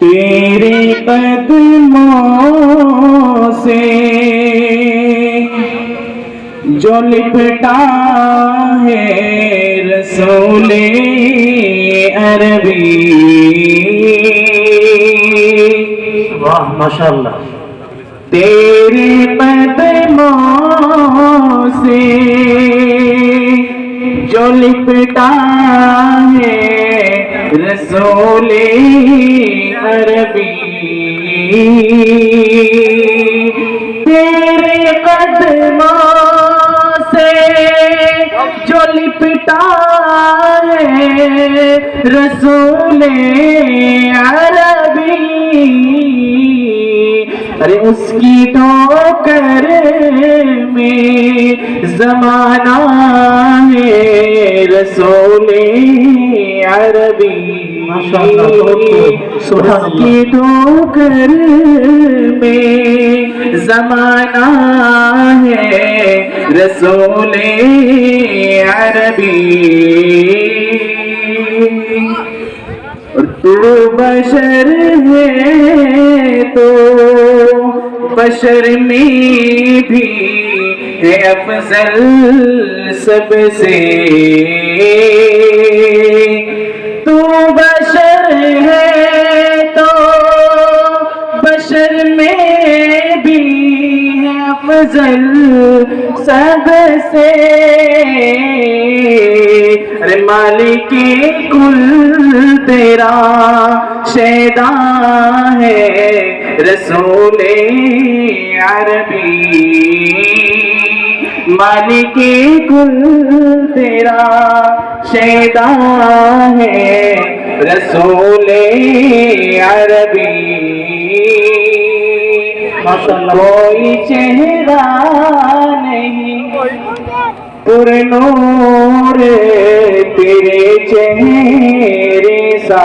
تیرے قدموں سے جو لپٹا ہے رسول عربی، واہ ماشاءاللہ، تیرے قدموں سے جو لپٹا ہے رسول عربی، تیرے قدموں سے جو لپٹا ہے رسول عربی، ارے اس کی ٹھوکر میں زمانہ ہے رسول عربی، اس کی ٹھوکر میں زمانہ ہے رسول عربی، اور تو بشر ہے تو بشر میں بھی ہے افضل سب سے، تو بشر ہے تو بشر میں بھی ہے افضل سب سے، ارے مالک کل تیرا شیدا ہے رسول عربی، مالک کل تیرا شیدا ہے رسول عربی، کوئی چہرہ نہیں پر نور تیرے چہرے سا،